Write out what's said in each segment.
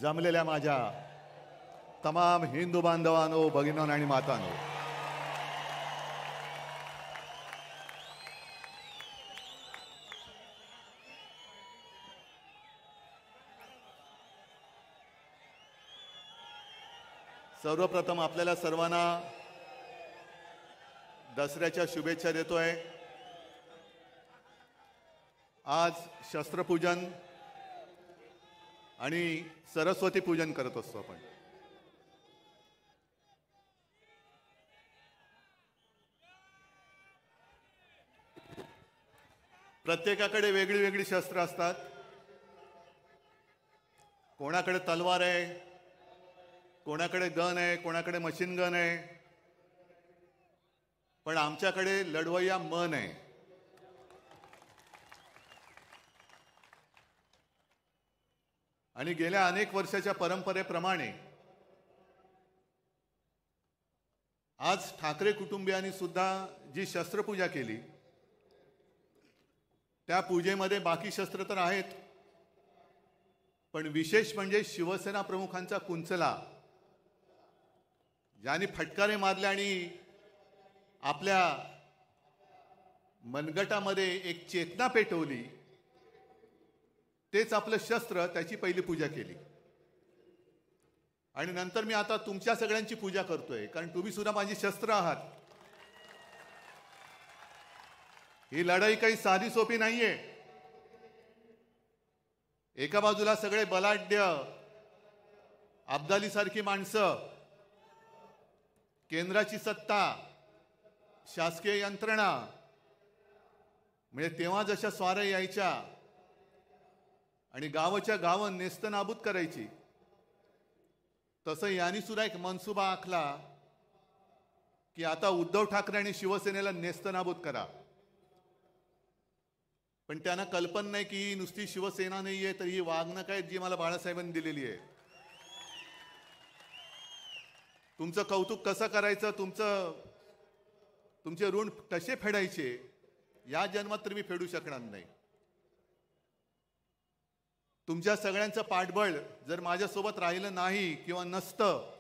जमलेल्या माझ्या तमाम हिंदू बांधवांनो, भगिनींनो आणि मातांनो, सर्वप्रथम आपल्याला सर्वांना दसऱ्याच्या शुभेच्छा देतोय। आज शस्त्रपूजन आणि सरस्वती पूजन करत असतो आपण। प्रत्येकाकडे वेगळी वेगळी शस्त्र असतात। कोणाकडे तलवार आहे, कोणाकडे गन आहे, कोणाकडे मशीन गन आहे, पण आमच्याकडे लढवय्या मन आहे। आणि गेल्या अनेक वर्षाच्या परंपरेप्रमाणे आज ठाकरे कुटुंबियांनी सुद्धा जी शस्त्रपूजा केली, त्या पूजेमध्ये बाकी शस्त्र तर आहेत, पण विशेष म्हणजे शिवसेना प्रमुखांचा कुंचला, ज्यांनी फटकारे मारले आणि आपल्या मनगटामध्ये एक चेतना पेटवली, तेच आपलं शस्त्र, त्याची पहिली पूजा केली। आणि नंतर मी आता तुमच्या सगळ्यांची पूजा करतोय, कारण तुम्ही सुद्धा माझी शस्त्र आहात। ही लढाई काही साधी सोपी नाहीये। एका बाजूला सगळे बलाढ्य अब्दाली सारखी माणसं, केंद्राची सत्ता, शासकीय यंत्रणा, म्हणजे तेव्हा जशा स्वाऱ्या यायच्या आणि गावाच्या गावं नेस्तनाबूत करायची, तसं यांनी सुद्धा एक मनसुबा आखला की आता उद्धव ठाकरे आणि शिवसेनेला नेस्तनाबूत करा। पण त्यांना कल्पना नाही की ही नुसती शिवसेना नाहीये, तर ही वागणूक आहे जी मला बाळासाहेबांनी दिलेली आहे। तुमचं कौतुक कसं करायचं, तुमचे ऋण कसे फेडायचे, या जन्मात तर मी फेडू शकणार नाही। तुमच्या सगळ्यांचं पाठबळ जर माझ्यासोबत राहिलं नाही किंवा नसतं,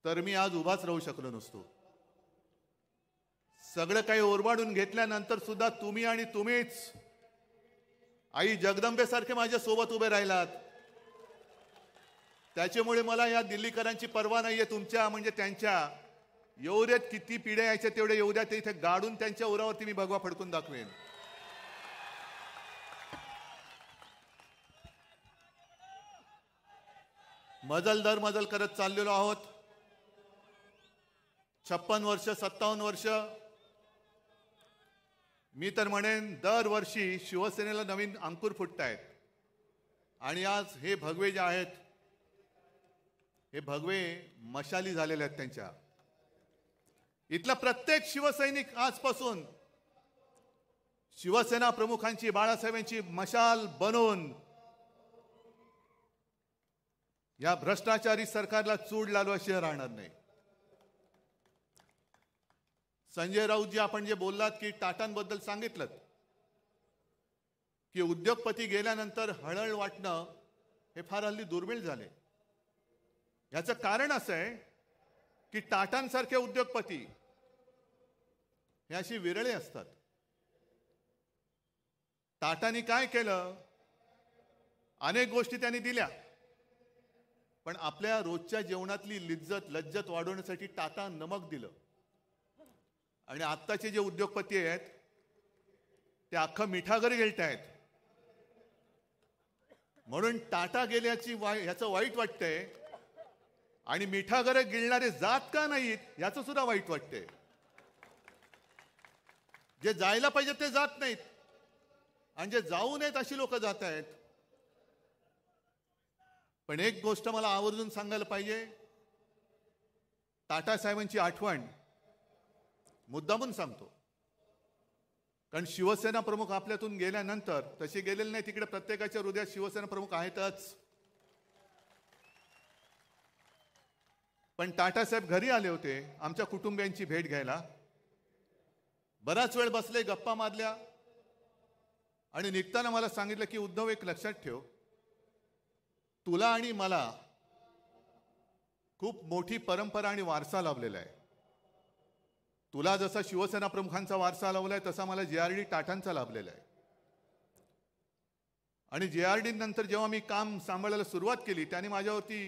तर मी आज उभाच राहू शकलो नसतो। सगळं काही ओरबाडून घेतल्यानंतर सुद्धा तुम्ही आणि तुम्हीच आई जगदंबेसारखे माझ्या सोबत उभे राहिलात। त्याच्यामुळे मला या दिल्लीकरांची पर्वा नाहीये, तुमच्या म्हणजे त्यांच्या। येऊ देत, किती पिढ्या यायच्या तेवढे येऊ द्या, ते इथे गाडून त्यांच्या उरावरती मी भगवा फडकून दाखवेन। मजल दर मजल करत चाललेलो आहोत। 56 वर्ष, 57 वर्ष, मी तर म्हणेन दरवर्षी शिवसेनेला नवीन अंकुर फुटतायत। आणि आज हे भगवे जे आहेत, हे भगवे मशाली झालेले आहेत त्यांच्या। इथला प्रत्येक शिवसैनिक आजपासून शिवसेना प्रमुखांची, बाळासाहेबांची मशाल बनवून या भ्रष्टाचारी सरकारला चूड लालवाशिवाय राहणार नाही। संजय राऊतजी, आपण जे बोललात की टाटांबद्दल सांगितलं की उद्योगपती गेल्यानंतर हळहळ वाटणं हे फार हल्ली दुर्मिळ झाले। याचं कारण असं आहे की टाटांसारखे उद्योगपती हे अशी विरळे असतात। टाटांनी काय केलं, अनेक गोष्टी त्यांनी दिल्या, पण आपल्या रोजच्या जेवणातली लज्जत वाढवण्यासाठी टाटा नमक दिलं। आणि आत्ताचे जे उद्योगपती आहेत ते अख्खं मिठागर गिळतायत। म्हणून टाटा गेल्याची ह्याचं वाईट वाटतंय, आणि मिठागर गिळणारे जात का नाहीत याचं सुद्धा वाईट वाटतंय। जे जायला पाहिजे ते जात नाहीत, आणि जे जाऊ नयेत अशी लोक जात आहेत। पण एक गोष्ट मला आवर्जून सांगायला पाहिजे, टाटा साहेबांची आठवण मुद्दामून सांगतो, कारण शिवसेना प्रमुख आपल्यातून गेल्यानंतर, तसे गेलेले नाही, तिकडे प्रत्येकाच्या हृदयात शिवसेना प्रमुख आहेतच। पण टाटा साहेब घरी आले होते आमच्या कुटुंबियांची भेट घ्यायला। बराच वेळ बसले, गप्पा मारल्या, आणि निघताना मला सांगितलं की उद्धव, एक लक्षात ठेव, तुला आणि मला खूप मोठी परंपरा आणि वारसा लाभलेला आहे. तुला जसा शिवसेना प्रमुखांचा वारसा लाभलाय तसा मला JRD टाटांचा लाभलेला आहे. आणि JRD नंतर जेव्हा मी काम सांभाळायला सुरुवात केली त्याने माझ्यावरती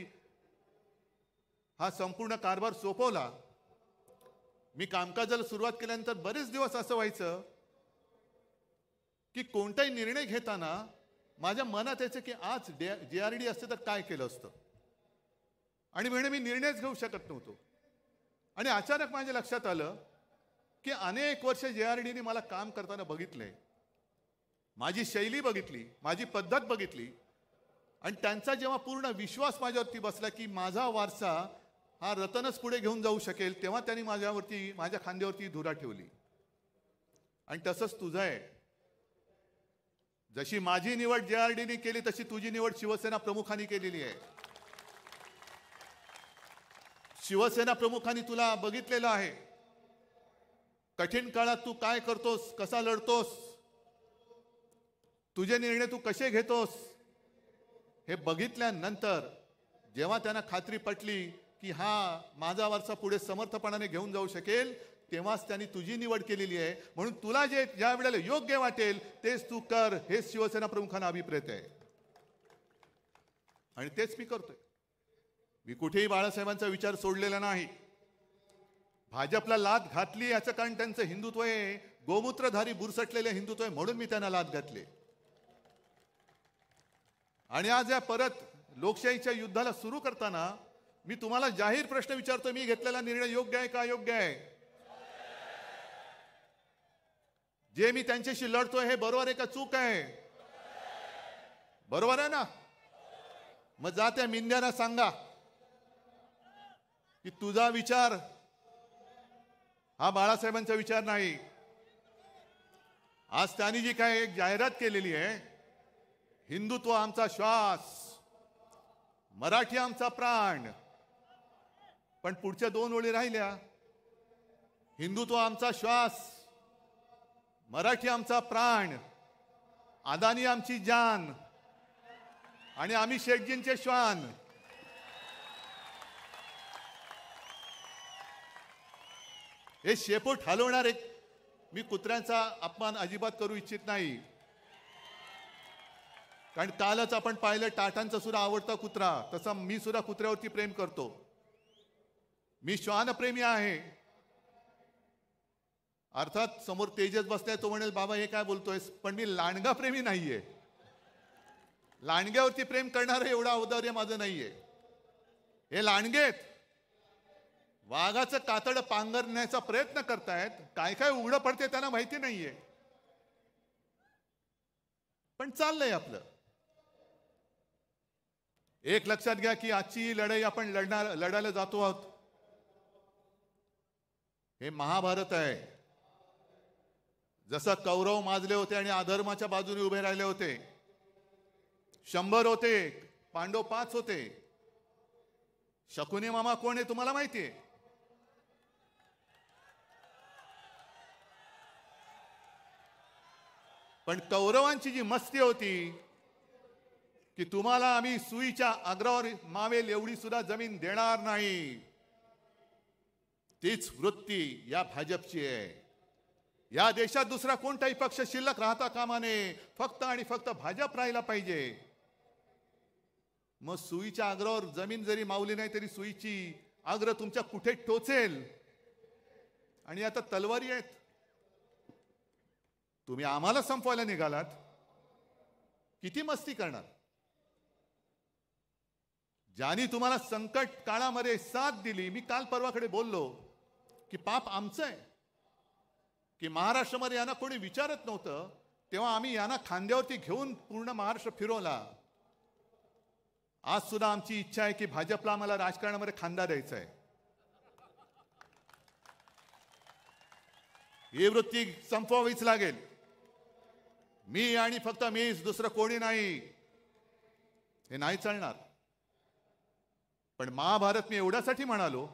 हा संपूर्ण कारभार सोपवला. मी कामकाजाला सुरुवात केल्यानंतर बरेच दिवस असं व्हायचं की कोणताही निर्णय घेताना माझ्या मनात यायचं की आज JRD असते तर काय केलं असतं, आणि म्हणे मी निर्णयच घेऊ शकत नव्हतो. आणि अचानक माझ्या लक्षात आलं की अनेक वर्ष JRDने मला काम करताना बघितलंय, माझी शैली बघितली, माझी पद्धत बघितली, आणि त्यांचा जेव्हा पूर्ण विश्वास माझ्यावरती बसला की माझा वारसा हा रतनच पुढे घेऊन जाऊ शकेल, तेव्हा त्यांनी माझ्या खांद्यावरती धुरा ठेवली. आणि तसंच तुझं आहे. जशी माझी निवड JRDने केली तशी तुझी निवड शिवसेना प्रमुखांनी केलेली आहे. शिवसेना प्रमुखांनी तुला बघितलेलं आहे. कठीण काळात तू काय करतोस, कसा लढतोस, तुझे निर्णय तू कसे घेतोस, हे बघितल्यानंतर जेव्हा त्यांना खात्री पटली की हा माझा वारसा पुढे समर्थपणाने घेऊन जाऊ शकेल, तेव्हाच त्यांनी तुझी निवड केलेली आहे. म्हणून तुला जे ज्या वेळेला योग्य वाटेल तेच तू कर, हेच शिवसेना प्रमुखांना अभिप्रेत आहे. आणि तेच मी करतोय. मी कुठेही बाळासाहेबांचा विचार सोडलेला नाही. भाजपला लाथ घातली याचं कारण त्यांचं हिंदुत्व आहे, गोमूत्रधारी बुरसटलेले हिंदुत्व आहे, म्हणून मी त्यांना लाथ घातली. आणि आज या परत लोकशाहीच्या युद्धाला सुरू करताना मी तुम्हाला जाहीर प्रश्न विचारतो, मी घेतलेला निर्णय योग्य आहे का अयोग्य आहे? जे मी त्यांच्याशी लढतोय हे बरोबर आहे का चूक आहे? बरोबर आहे ना? मग जा त्या मिंद्यांना सांगा की तुझा विचार हा बाळासाहेबांचा विचार नाही. आज त्यांनी जी काय एक जाहिरात केलेली आहे, हिंदुत्व आमचा श्वास, मराठी आमचा प्राण, पण पुढच्या 2 ओळी राहिल्या, हिंदुत्व आमचा श्वास, मराठी आमचा प्राण, अदानी आमची जान, आणि आम्ही शेठजींचे श्वान. हे शेपूट हलवणारे, मी कुत्र्यांचा अपमान अजिबात करू इच्छित नाही, कारण कालच आपण पाहिलं टाटांचा सुद्धा आवडता कुत्रा, तसा मी सुद्धा कुत्र्यावरती प्रेम करतो. मी श्वानप्रेमी आहे. अर्थात समोर तेजस बसलाय, तो म्हणेल बाबा हे काय बोलतोयस, पण मी लांडगा प्रेमी नाहीये. लांडग्यावरती प्रेम करणारं एवढं औदार्य माझं नाहीये. हे लांडगेत वाघाचं कातड पांघरण्याचा प्रयत्न करतायत, काय काय उघडं पडते त्यांना माहिती नाहीये, पण चाललंय आपलं. एक लक्षात घ्या की आजची लढाई आपण लढायला जातो आहोत, हे महाभारत आहे. जसं कौरव माजले होते आणि अधर्माच्या बाजूने उभे राहिले होते, 100 होते, पांडव 5 होते. शकुनी मामा कोण आहे तुम्हाला माहितीये? पण कौरवांची जी मस्ती होती की तुम्हाला आम्ही सुईच्या अग्रावर मावेल एवढी सुद्धा जमीन देणार नाही, तीच वृत्ती या भाजपची आहे. या देशात दुसरा कोणताही पक्ष शिल्लक राहता कामा नये, फक्त आणि फक्त भाजप राहिला पाहिजे. मग सुईच्या अग्रावर जमीन जरी मावली नाही तरी सुईची अग्र तुमच्या कुठे टोचेल. आणि आता तलवारी आहेत, तुम्ही आम्हाला संपवायला निघालात, किती मस्ती करणार? ज्यांनी तुम्हाला संकट काळामध्ये साथ दिली, मी काल परवाकडे बोललो की पाप आमचं आहे की महाराष्ट्रामध्ये यांना कोणी विचारत नव्हतं, तेव्हा आम्ही यांना खांद्यावरती घेऊन पूर्ण महाराष्ट्र फिरवला. आज सुद्धा आमची इच्छा आहे की भाजपला आम्हाला राजकारणामध्ये खांदा द्यायचा आहे. ही वृत्ती संपवावीच लागेल. मी आणि फक्त मीच, दुसरं कोणी नाही, हे नाही चालणार. पण महाभारत मी एवढ्यासाठी म्हणालो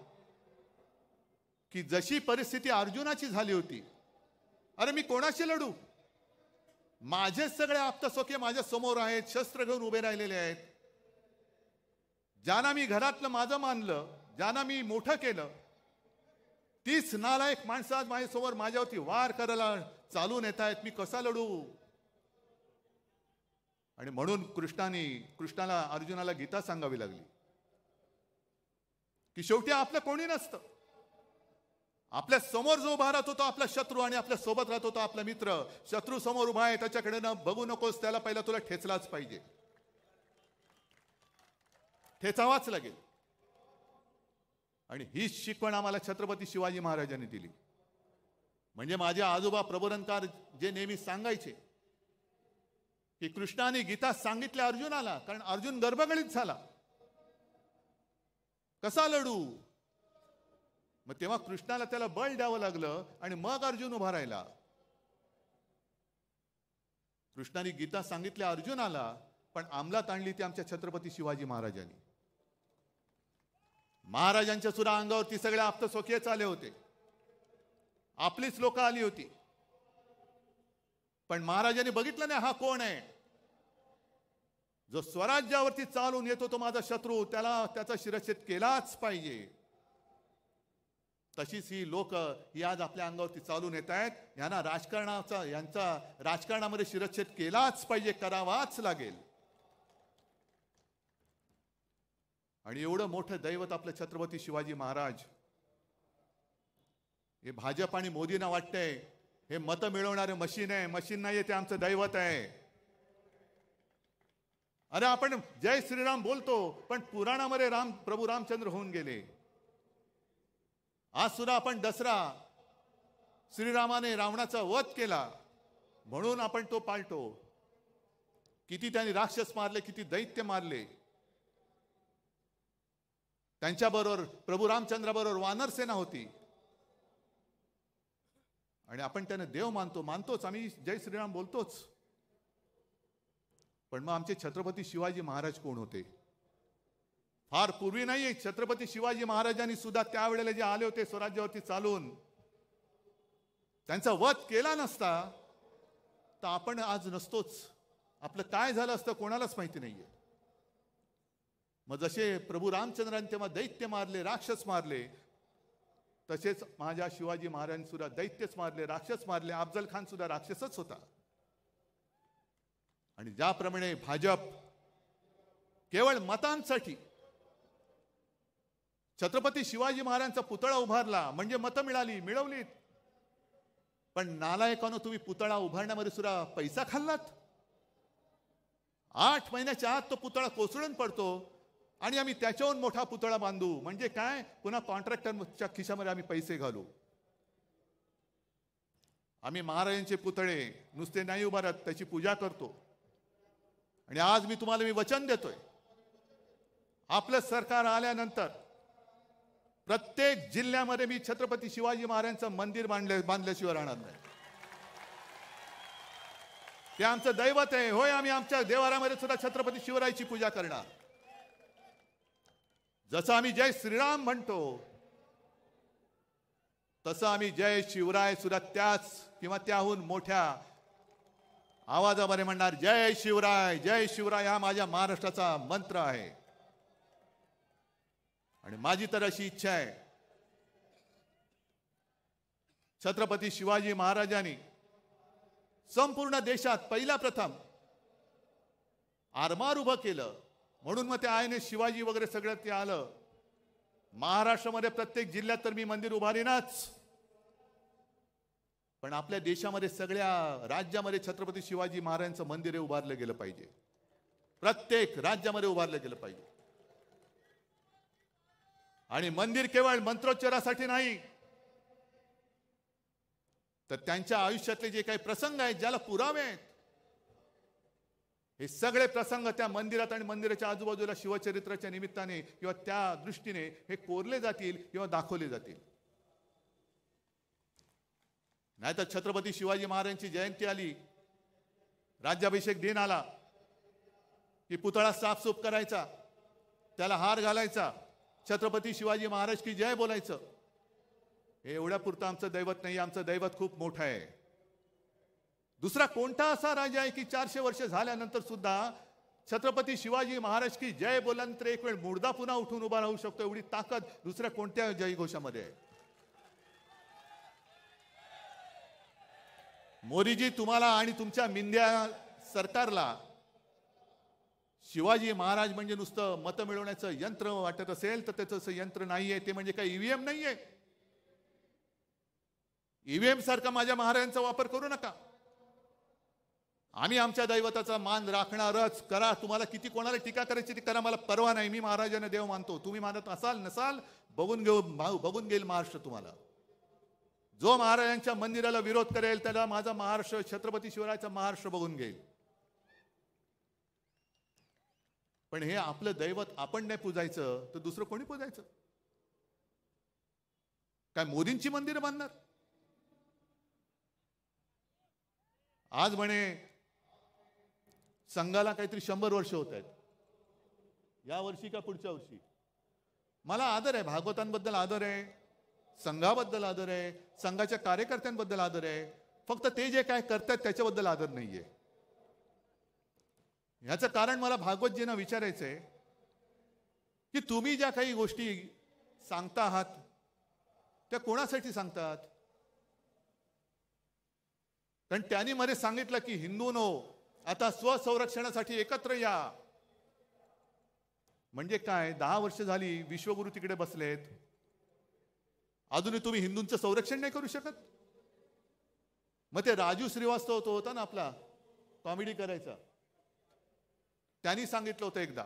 की जशी परिस्थिती अर्जुनाची झाली होती, अरे मी कोणाशी लढू? माझेच सगळे आप्तसोके माझ्या समोर आहेत, शस्त्र घेऊन उभे राहिलेले आहेत. ज्यांना मी घरातलं माझं मानलं, ज्यांना मी मोठं केलं, तीच नालायक माणसं आज माझ्यासमोर माझ्यावरती वार करायला चालून येत आहेत. मी कसा लढू? आणि म्हणून कृष्णाला अर्जुनाला गीता सांगावी लागली की शेवटी आपलं कोणी नसतं. आपल्या समोर जो उभा राहतो तो आपला शत्रू, आणि आपल्या सोबत राहतो तो आपला मित्र. शत्रू समोर उभा आहे त्याच्याकडे न बघू नकोस, त्याला पहिला तुला ठेचलाच पाहिजे, ठेचावाच लागेल. आणि हीच शिकवण आम्हाला छत्रपती शिवाजी महाराजांनी दिली. म्हणजे माझे आजोबा प्रबोधनकार जे नेहमी सांगायचे की कृष्णाने गीता सांगितल्या अर्जुनाला, कारण अर्जुन गर्भगणित झाला, कसा लढू? मग तेव्हा कृष्णाला त्याला बळ द्यावं लागलं आणि मग अर्जुन उभा राहिला. कृष्णाने गीता सांगितल्या अर्जुनाला, पण अंमलात आणली ती आमच्या छत्रपती शिवाजी महाराजांनी. महाराजांच्या सुद्धा अंगावरती सगळे आप्तस्वकीयच आले होते, आपलीच लोक आली होती, पण महाराजांनी बघितलं नाही हा कोण आहे. जो स्वराज्यावरती चालून येतो तो माझा शत्रू, त्याला त्याचा शिरच्छेद केलाच पाहिजे. तशीच ही लोक ही आज आपल्या अंगावरती चालून येत आहेत. यांना यांचा राजकारणामध्ये शिरच्छेद केलाच पाहिजे, करावाच लागेल. आणि एवढं मोठं दैवत आपलं छत्रपती शिवाजी महाराज, हे भाजप आणि मोदींना वाटतंय हे मतं मिळवणारे मशीन आहे. मशीन नाहीये, ते आमचं दैवत आहे. अरे आपण जय श्रीराम बोलतो, पण पुराणामध्ये प्रभू रामचंद्र होऊन गेले. आज सुद्धा आपण दसरा, श्रीरामाने रावणाचा वध केला म्हणून आपण तो पाळतो. किती त्यांनी राक्षस मारले, किती दैत्य मारले. त्यांच्याबरोबर प्रभू रामचंद्राबरोबर वानर सेना होती, आणि आपण त्यांना देव मानतोच, आम्ही जय श्रीराम बोलतोच. पण मग आमचे छत्रपती शिवाजी महाराज कोण होते? फार पूर्वी नाही, छत्रपती शिवाजी महाराजांनी सुद्धा त्यावेळेला जे आले होते स्वराज्यावरती चालून, त्यांचा वध केला नसता तर आपण आज नसतोच. आपलं काय झालं असतं कोणालाच माहिती नाहीये. मग जसे प्रभू रामचंद्रांनी तेव्हा दैत्य मारले, राक्षस मारले, तसेच माझ्या शिवाजी महाराजांनी सुद्धा दैत्यच मारले, राक्षस मारले. अफजल खान सुद्धा राक्षसच होता. आणि ज्याप्रमाणे भाजप केवळ मतांसाठी छत्रपती शिवाजी महाराजांचा पुतळा उभारला, म्हणजे मतं मिळवलीत, पण नालायकानं तुम्ही पुतळा उभारण्यामध्ये सुद्धा पैसा खाल्लात. 8 महिन्याच्या आत तो पुतळा कोसळून पडतो आणि आम्ही त्याच्याहून मोठा पुतळा बांधू. म्हणजे काय? पुन्हा कॉन्ट्रॅक्टरच्या खिशामध्ये आम्ही पैसे घालू. आम्ही महाराजांचे पुतळे नुसते नाही उभारत, त्याची पूजा करतो. आणि आज मी तुम्हाला वचन देतोय, आपलं सरकार आल्यानंतर प्रत्येक जिल्ह्यामध्ये मी छत्रपती शिवाजी महाराजांचं मंदिर बांधल्याशिवाय राहणार नाही. ते आमचं दैवत आहे. होय, आम्ही आमच्या देवारामध्ये सुद्धा छत्रपती शिवरायाची पूजा करणार. जसं आम्ही जय श्रीराम म्हणतो, तसं आम्ही जय शिवराय सुद्धा त्याच किंवा त्याहून मोठ्या आवाजामध्ये म्हणणार. जय शिवराय, जय शिवराय हा माझ्या महाराष्ट्राचा मंत्र आहे. आणि माझी तर अशी इच्छा आहे, छत्रपती शिवाजी महाराजांनी संपूर्ण देशात पहिला प्रथम आरमार उभं केलं, म्हणून मग ते INS शिवाजी वगैरे सगळं ते आलं. महाराष्ट्रामध्ये प्रत्येक जिल्ह्यात तर मी मंदिर उभारीनाच, पण आपल्या देशामध्ये सगळ्या राज्यामध्ये छत्रपती शिवाजी महाराजांचं मंदिर उभारलं गेलं पाहिजे. प्रत्येक राज्यामध्ये उभारलं गेलं पाहिजे. आणि मंदिर केवळ मंत्रोच्चारासाठी नाही, तर त्यांच्या आयुष्यातले जे काही प्रसंग आहेत, ज्याला पुरावे आहेत, हे सगळे प्रसंग त्या मंदिरात आणि मंदिराच्या आजूबाजूला शिवचरित्राच्या निमित्ताने किंवा त्या दृष्टीने हे कोरले जातील किंवा दाखवले जातील. नाहीतर छत्रपती शिवाजी महाराजांची जयंती आली, राज्याभिषेक दिन आला की पुतळा साफसूफ करायचा, त्याला हार घालायचा, छत्रपती शिवाजी महाराज की जय बोलायचं. हे एवढ्या पुरतं आमचं दैवत नाही. आमचं दैवत खूप मोठं आहे. दुसरा कोणता असा राजा आहे की 400 वर्ष झाल्यानंतर सुद्धा छत्रपती शिवाजी महाराज की जय बोलल्यानंतर एक वेळ मुर्दा पुन्हा उठून उभा राहू शकतो, एवढी ताकद दुसऱ्या कोणत्या जयघोषामध्ये आहे? मोदीजी, तुम्हाला आणि तुमच्या मिंद्या सरकारला शिवाजी महाराज म्हणजे नुसतं मतं मिळवण्याचं यंत्र वाटत असेल तर त्याचं यंत्र नाहीये, ते म्हणजे काही ईव्हीएम नाहीये. ईव्हीएम सारखा माझ्या महाराजांचा वापर करू नका. आम्ही आमच्या दैवताचा मान राखणारच. करा, तुम्हाला किती कोणाला टीका करायची ती करा, मला परवा नाही. मी महाराजांना देव मानतो. तुम्ही मानत असाल नसाल बघून घेईल महाराष्ट्र तुम्हाला. जो महाराजांच्या मंदिराला विरोध करेल त्याला माझा महाराष्ट्र, छत्रपती शिवरायाचा महाराष्ट्र बघून घेईल. पण हे आपलं दैवत आपण नाही पूजायचं तर दुसरं कोणी पूजायचं? काय मोदींची मंदिरं बांधणार? आज म्हणे संघाला काहीतरी 100 वर्ष होत आहेत, या वर्षी का पुढच्या वर्षी. मला आदर आहे, भागवतांबद्दल आदर आहे, संघाबद्दल आदर आहे, संघाच्या कार्यकर्त्यांबद्दल आदर आहे. फक्त ते जे काय करतात त्याच्याबद्दल आदर नाहीये. याचं कारण मला भागवतजींना विचारायचंय की तुम्ही ज्या काही गोष्टी सांगता आहात त्या कोणासाठी सांगतात? कारण त्यांनी मध्ये सांगितलं की हिंदूंनो आता स्वसंरक्षणासाठी एकत्र या. म्हणजे काय? 10 वर्ष झाली विश्वगुरु तिकडे बसलेत, अजूनही तुम्ही हिंदूंचं संरक्षण नाही करू शकत? मग ते राजू श्रीवास्तव तो होता ना आपला, कॉमेडी करायचा, त्यांनी सांगितलं होतं एकदा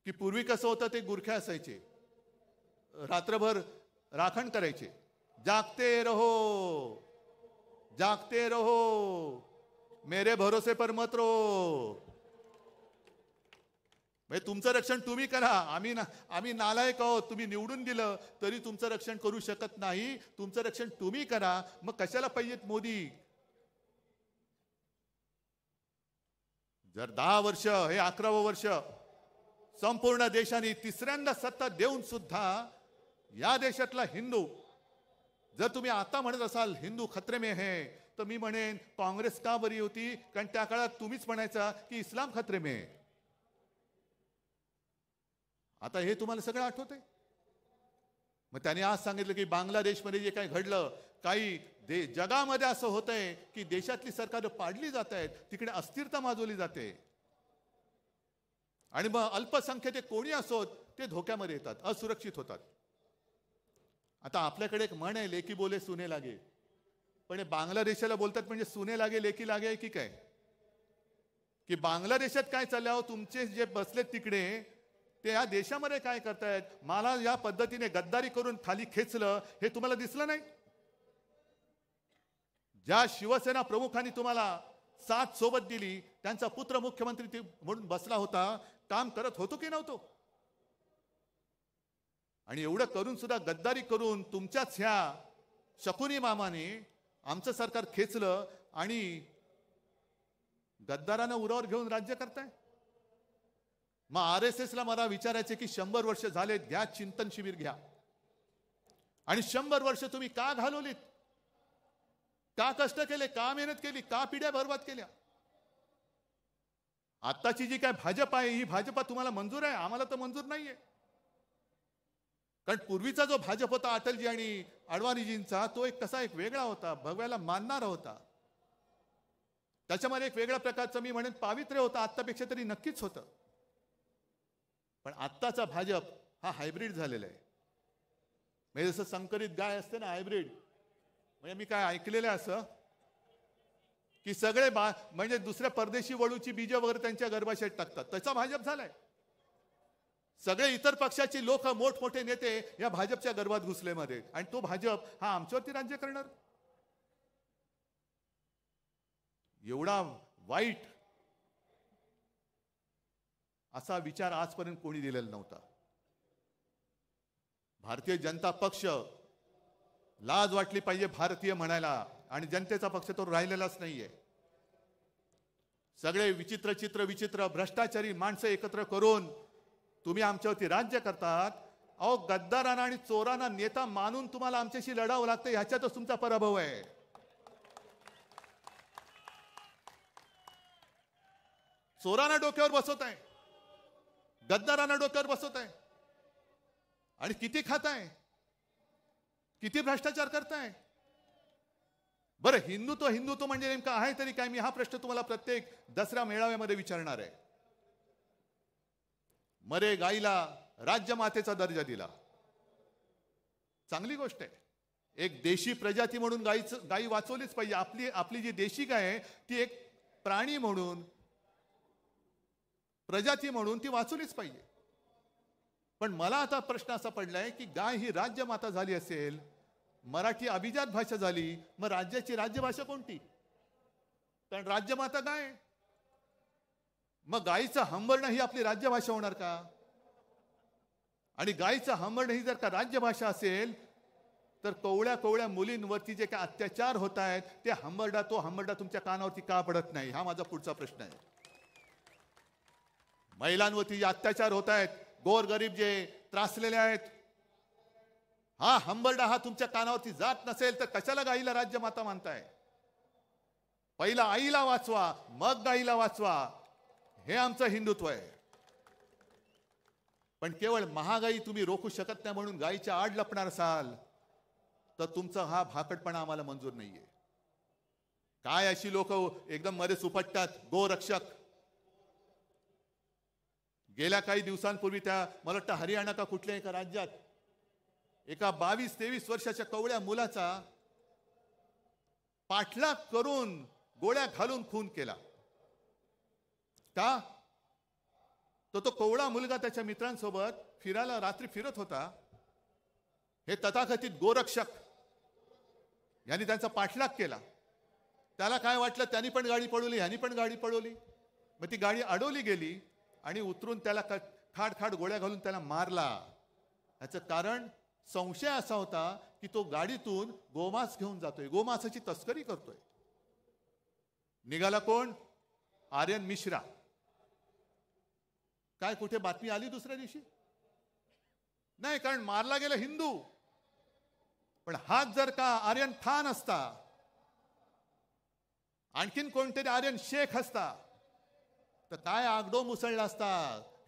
की पूर्वी कसं होतं, ते गुरखे असायचे, रात्रभर राखण करायचे, जागते रहो जागते रहो मेरे भरोसे पर मत रहो. म्हणजे तुमचं रक्षण तुम्ही करा, आम्ही नालायक आहोत, तुम्ही निवडून दिलं तरी तुमचं रक्षण करू शकत नाही, तुमचं रक्षण तुम्ही करा. मग कशाला पाहिजेत मोदी? जर 10 वर्ष, हे 11वं वर्ष संपूर्ण देशाने तिसऱ्यांदा सत्ता देऊन सुद्धा या देशातला हिंदू, जर तुम्ही आता म्हणत असाल हिंदू खतरे में है, तर मी म्हणेन काँग्रेस का बरी होती? कारण त्या काळात तुम्हीच म्हणायचा की इस्लाम खतरे में है. आता हे तुम्हाला सगळं आठवतंय. मग त्याने आज सांगितलं की बांगलादेशमध्ये जे काही घडलं, काही जगामध्ये असं होतंय की देशातली सरकार पाडली जात आहेत, तिकडे अस्थिरता माजवली जाते आणि मग अल्पसंख्याक कोणी असोत ते धोक्यामध्ये येतात, असुरक्षित होतात. आता आपल्याकडे एक म्हण आहे, लेकी बोले सुने लागे. पण हे बांगलादेशाला बोलतात म्हणजे सुने लागे लेकी लागे की काय? की बांगलादेशात काय चाललं, तुमचे जे बसलेत तिकडे ते या देशामध्ये काय करतायत? मला या पद्धतीने गद्दारी करून खाली खेचलं हे तुम्हाला दिसलं नाही? ज्या शिवसेना प्रमुखांनी तुम्हाला साथ सोबत दिली, त्यांचा पुत्र मुख्यमंत्री म्हणून बसला होता, काम करत होतो की नव्हतो? आणि एवढं करून सुद्धा गद्दारी करून तुमच्याच ह्या शकुनी मामाने आमचं सरकार खेचलं आणि गद्दारांना उरावर घेऊन राज्य करताय. मग RSS ला मला विचारायचे की 100 वर्ष झाले, घ्या चिंतन शिबिर घ्या. आणि 100 वर्ष तुम्ही का घालवलीत? का कष्ट केले? का मेहनत केली? का पिढ्या बर्बाद केल्या? आत्ताची जी काय भाजप आहे, ही भाजपा तुम्हाला मंजूर आहे, आम्हाला तर मंजूर नाहीये. कारण पूर्वीचा जो भाजप होता अटलजी आणि अडवाणीजींचा, तो एक वेगळा होता, भगव्याला मानणारा होता. त्याच्यामध्ये एक वेगळ्या प्रकारचं मी म्हणेन पावित्र्य होतं, आत्तापेक्षा तरी नक्कीच होतं. पण आत्ताचा भाजप हा हायब्रिड झालेला आहे. म्हणजे जसं संकरित गाय असते ना, हायब्रिड. म्हणजे मी काय ऐकलेलं आहे असं की सगळे म्हणजे दुसऱ्या परदेशी वळूची बीज वगैरे त्यांच्या गर्भाशयात टाकतात, त्याचा भाजप झालाय. सगळे इतर पक्षाची लोक, मोठमोठे नेते या भाजपच्या गर्भात घुसलेमध्ये, आणि तो भाजप हा आमच्यावरती राज्य करणार. एवढा वाईट असा विचार आजपर्यंत कोणी दिलेला नव्हता. भारतीय जनता पक्ष, लाज वाटली पाहिजे भारतीय म्हणायला, आणि जनतेचा पक्ष तो राहिलेलाच नाहीये. सगळे विचित्र भ्रष्टाचारी माणसं एकत्र करून तुम्ही आमच्यावरती राज्य करतात. अहो, गद्दारांना आणि चोरांना नेता मानून तुम्हाला आमच्याशी लढावं लागतं, ह्याच्यातच तुमचा पराभव आहे. चोरांना डोक्यावर बसवत आहे, गद्दारांना डोक्यावर बसवत आहे आणि किती खाताय, किती भ्रष्टाचार करताय. बरं, हिंदुत्व हिंदुत्व म्हणजे नेमकं आहे तरी काय? मी हा प्रश्न तुम्हाला प्रत्येक दसरा मेळाव्यामध्ये विचारणार आहे. मरे गाईला राज्यमातेचा दर्जा दिला, चांगली गोष्ट आहे. एक देशी प्रजाती म्हणून गाई वाचवलीच पाहिजे. आपली जी देशी गाय आहे ती एक प्राणी म्हणून, प्रजाती म्हणून ती वाचवलीच पाहिजे. पण मला आता प्रश्न असा पडलाय की गाय ही राज्यमाता झाली असेल, मराठी अभिजात भाषा झाली, मग राज्याची राज्यभाषा कोणती? कारण राज्यमाता गाय. मग गायीचं हंबरणं ही आपली राज्यभाषा होणार का? आणि गायीचं हंबरणं ही जर का राज्यभाषा असेल तर कवळ्या कवळ्या मुलींवरती जे काय अत्याचार होत आहेत ते तो हंबरडा तुमच्या कानावरती का पडत नाही? हा माझा पुढचा प्रश्न आहे. महिलांवरती जे अत्याचार होत आहेत, गोरगरीब जे त्रासलेले आहेत, हा हंबरडा हा तुमच्या कानावरती जात नसेल तर कशाला गाईला राज्यमाता मानताय? पहिला आईला वाचवा, मग गाईला वाचवा, हे आमचं हिंदुत्व आहे. पण केवळ महागाई तुम्ही रोखू शकत नाही म्हणून गाईच्या आड लपणार असाल तर तुमचा हा भाकटपणा आम्हाला मंजूर नाहीये. काय अशी लोक एकदम मध्ये सुपटतात, गोरक्षक. गेल्या काही दिवसांपूर्वी मला वाटतं हरियाणा का कुठल्या एका राज्यात एका 22-23 वर्षाच्या कवळ्या मुलाचा पाठलाग करून गोळ्या घालून खून केला. का? तो कवळा मुलगा त्याच्या मित्रांसोबत फिरायला रात्री फिरत होता. हे तथाकथित गोरक्षक यांनी त्यांचा पाठलाग केला. त्याला काय वाटलं, त्यांनी पण गाडी पळवली, ह्यांनी पण गाडी पळवली. मग ती गाडी अडवली गेली आणि उतरून त्याला खाड खाड गोळ्या घालून त्याला मारला. याचं कारण संशय असा होता की तो गाडीतून गोमांस घेऊन जातोय, गोमांसाची तस्करी करतोय. निघाला कोण? आर्यन मिश्रा. काय कुठे बातमी आली दुसऱ्या दिवशी? नाही, कारण मारला गेला हिंदू. पण हाच जर का आर्यन खान असता, आणखीन कोणतरी आर्यन शेख असता तर काय आगडो मुसळला असता.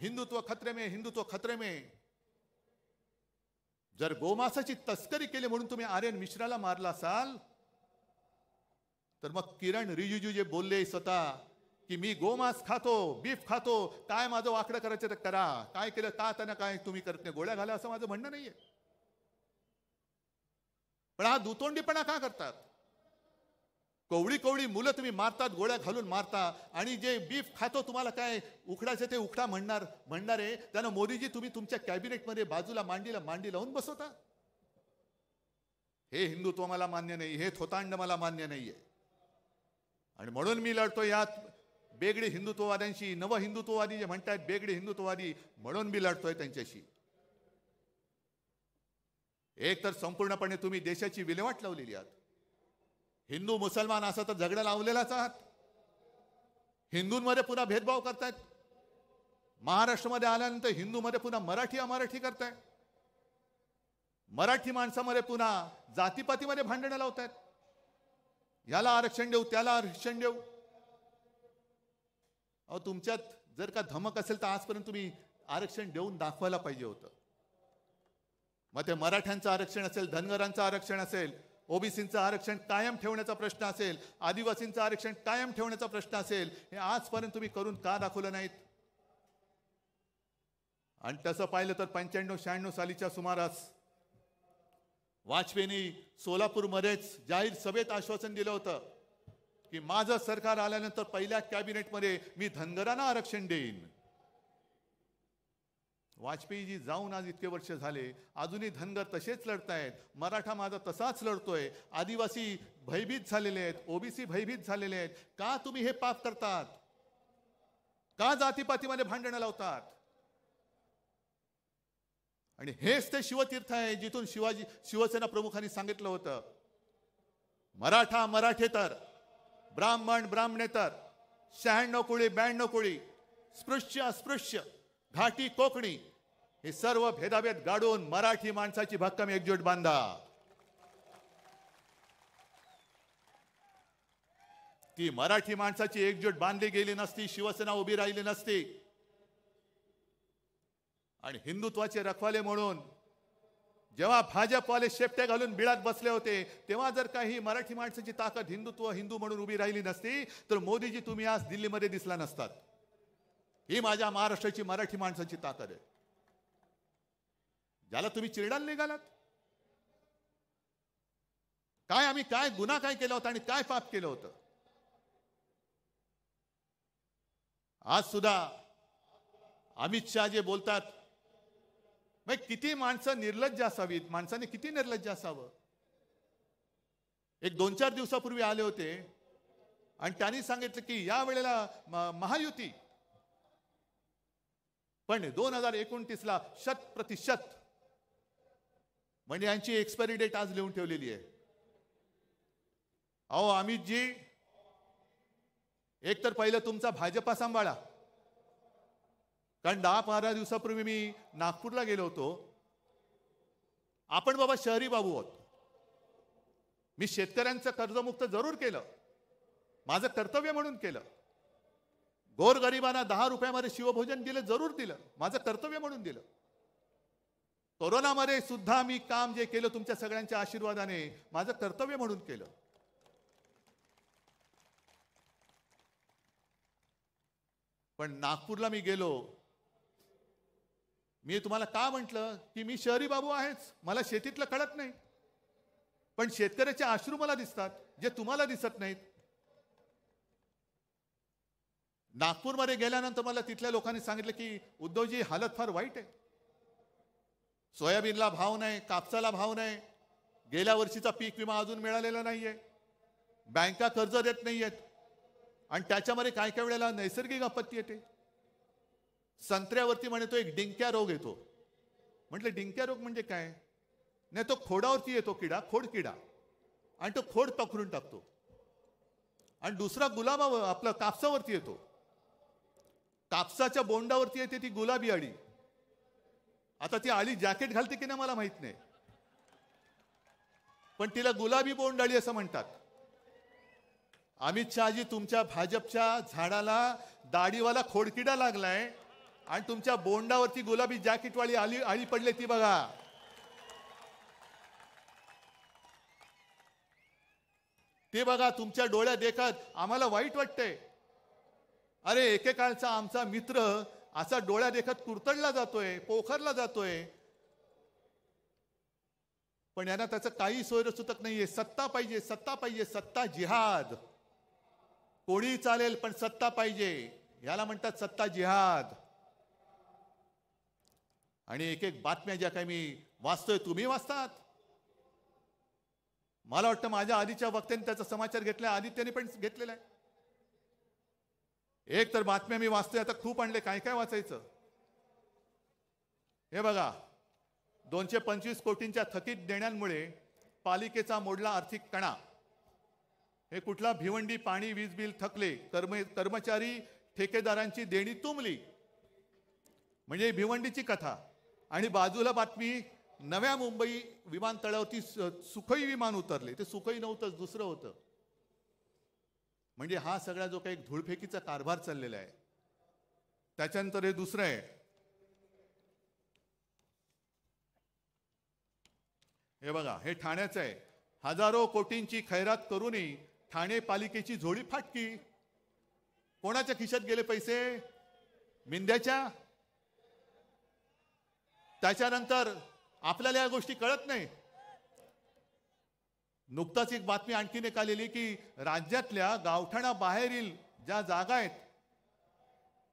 हिंदुत्व खतरे में, हिंदुत्व खतरे में. जर गोमांसाची तस्करी केली म्हणून तुम्ही आर्यन मिश्राला मारला असाल तर मग किरण रिजिजू जे बोलले स्वतः की मी गोमांस खातो, बीफ खातो, काय माझं वाकडं करायचं तर करा, काय केलं का त्यांना काय तुम्ही करत नाही, गोळ्या घाला, असं माझं म्हणणं नाहीये. पण हा दुतोंडीपणा का करतात? कवळी कवळी मुलं तुम्ही मारतात, गोळ्या घालून मारता, आणि जे बीफ खातो तुम्हाला काय उकडायचं ते उकडा म्हणणारे त्यानं मोदीजी तुम्ही तुमच्या कॅबिनेटमध्ये बाजूला मांडी लावून बसवता. हे हिंदुत्व मला मान्य नाही, हे थोतांड मला मान्य नाहीये. आणि म्हणून मी लढतो यात बेगडी हिंदुत्ववाद्यांशी. नव हिंदुत्ववादी जे म्हणतात बेगडी हिंदुत्ववादी, म्हणून मी लढतोय त्यांच्याशी. एक तर संपूर्णपणे तुम्ही देशाची विल्हेवाट लावलेली आहात. हिंदू मुसलमान असा तर झगडा लावलेलाच आहात. हिंदूंमध्ये पुन्हा भेदभाव करतायत. महाराष्ट्रामध्ये आल्यानंतर हिंदूमध्ये पुन्हा मराठी अमराठी करताय. मराठी माणसामध्ये पुन्हा जातीपातीमध्ये भांडणं लावतायत. याला आरक्षण देऊ, त्याला आरक्षण देऊ. अहो, तुमच्यात जर का धमक असेल तर आजपर्यंत तुम्ही आरक्षण देऊन दाखवायला पाहिजे होतं. मग ते मराठ्यांचं आरक्षण असेल, धनगरांचं आरक्षण असेल, ओबीसींचं आरक्षण कायम ठेवण्याचा प्रश्न असेल, आदिवासींचं आरक्षण कायम ठेवण्याचा प्रश्न असेल, हे आजपर्यंत तुम्ही करून का दाखवलं नाहीत? आणि तसं पाहिलं तर 95-96 सालीच्या सुमारास वाजपेयींनी सोलापूरमध्येच जाहीर सभेत आश्वासन दिलं होतं की माझं सरकार आल्यानंतर पहिल्या कॅबिनेटमध्ये मी धनगरांना आरक्षण देईन. वाजपेयीजी जाऊन आज इतके वर्ष झाले, अजूनही धनगर तसेच लढतायत. मराठा माझा तसाच लढतोय. आदिवासी भयभीत झालेले आहेत, ओबीसी भयभीत झालेले आहेत. का तुम्ही हे पाप करतात? का जातीपातीमध्ये भांडणं लावतात? आणि हेच ते शिवतीर्थ आहे जिथून शिवसेना प्रमुखांनी सांगितलं होतं, मराठा मराठेतर, ब्राह्मण ब्राह्मणेतर, 96 कोळी 92 कोळी, स्पृश्य अस्पृश्य, घाटी कोकणी, हे सर्व भेदाभेद गाडून मराठी माणसाची भक्कम एकजूट बांधा. ती मराठी माणसाची एकजूट बांधली गेली नसती, शिवसेना उभी राहिली नसती आणि हिंदुत्वाचे रखवाले म्हणून जेव्हा भाजपवाले शेपटे घालून बिळात बसले होते, तेव्हा जर काही मराठी माणसाची ताकद हिंदू म्हणून उभी राहिली नसती तर मोदीजी तुम्ही आज दिल्लीमध्ये दिसला नसतात. ही माझ्या महाराष्ट्राची मराठी माणसाची ताकद आहे. ज्याला तुम्ही चिरडायला निघालात, काय आम्ही काय गुन्हा काय केला होता आणि काय पाप केलं होतं. आज सुद्धा अमित शहा जे बोलतात, मग किती माणसं निर्लज्ज असावीत, माणसाने किती निर्लज्ज असावं. एक 2-4 दिवसापूर्वी आले होते आणि त्यांनी सांगितलं की या वेळेला महायुती, पण 2029ला 100% म्हणजे यांची एक्सपायरी डेट आज लिहून ठेवलेली आहे. अहो अमितजी, एक तर पहिलं तुमचा भाजपा सांभाळा, कारण 10-15 दिवसापूर्वी मी नागपूरला गेलो होतो. आपण बाबा शहरी बाबू आहोत. मी शेतकऱ्यांचं कर्जमुक्त जरूर केलं, माझं कर्तव्य म्हणून केलं. गोरगरिबांना 10 रुपयामध्ये शिवभोजन दिलं, जरूर दिलं, माझं कर्तव्य म्हणून दिलं. कोरोनामध्ये सुद्धा मी काम जे केलं तुमच्या सगळ्यांच्या आशीर्वादाने माझं कर्तव्य म्हणून केलं. पण नागपूरला मी गेलो, मी तुम्हाला का म्हटलं की मी शहरी बाबू आहेच, मला शेतीतलं कळत नाही, पण शेतकऱ्याचे अश्रू मला दिसतात जे तुम्हाला दिसत नाहीत. नागपूरमध्ये गेल्यानंतर मला तिथल्या लोकांनी सांगितलं की उद्धवजी हालत फार वाईट आहे. सोयाबीनला भाव नाही, कापसाला भाव नाही, गेल्या वर्षीचा पीक विमा अजून मिळालेला नाहीये, बँका कर्ज देत नाहीयेत आणि त्याच्यामध्ये काय काय वेळेला नैसर्गिक आपत्ती येते. संत्र्यावरती म्हणतो एक डिंक्या रोग येतो. म्हटलं डिंक्या रोग म्हणजे काय? नाही, तो खोडावरती येतो किडा, खोड किडा, आणि तो खोड पकडून टाकतो. आणि दुसरा गुलाबावर आपलं कापसावरती येतो, कापसाच्या बोंडावरती येते ती गुलाबी अळी. आता ती अळी जॅकेट घालते की नाही मला माहित नाही, पण तिला गुलाबी बोंड अळी असं म्हणतात. अमित शहाजी, तुमच्या भाजपच्या झाडाला दाढीवाला खोडकिडा लागलाय आणि तुमच्या बोंडावरती गुलाबी जॅकेटवाली अळी पडले, ती बघा. ते बघा, तुमच्या डोळ्यात देखत आम्हाला वाईट वाटतंय. अरे एकेकाळचा आमचा मित्र असा डोळ्या देखत कुरतडला जातोय, पोखरला जातोय, पण यांना त्याचं काही सोयरसुतक नाहीये. सत्ता पाहिजे, सत्ता पाहिजे, सत्ता जिहाद. कोणी चालेल पण सत्ता पाहिजे, याला म्हणतात सत्ता जिहाद. आणि एक एक बातम्या ज्या काही मी वाचतोय, तुम्ही वाचतात. मला वाटतं माझ्या आधीच्या वक्त्यांनी त्याचा समाचार घेतलाय, आदित्यने पण घेतलेला आहे. एक तर बातम्या मी वाचतोय, आता खूप आणले, काय काय वाचायचं. हे बघा, 225 कोटींच्या थकीत देण्यांमुळे पालिकेचा मोडला आर्थिक कणा. हे कुठला? भिवंडी पाणी वीज बिल थकले, कर्मचारी ठेकेदारांची देणी तुंबली, म्हणजे भिवंडीची कथा. आणि बाजूला बातमी, नव्या मुंबई विमानतळावरती सुखोई विमान उतरले. ते सुखोई नव्हतं, दुसरं होतं. म्हणजे हा सगळा जो काही धूळफेकीचा कारभार चाललेला आहे, त्याच्यानंतर हे दुसरं आहे. हे बघा, हे ठाण्याचं आहे. हजारो कोटींची खैरात करूनही ठाणे पालिकेची झोळी फाटकी. कोणाच्या खिशात गेले पैसे? मिंद्याच्या. त्याच्यानंतर आपल्याला या गोष्टी कळत नाही. नुकताच एक बातमी आणखीन एक आलेली की राज्यातल्या गावठाणाबाहेरील ज्या जागा आहेत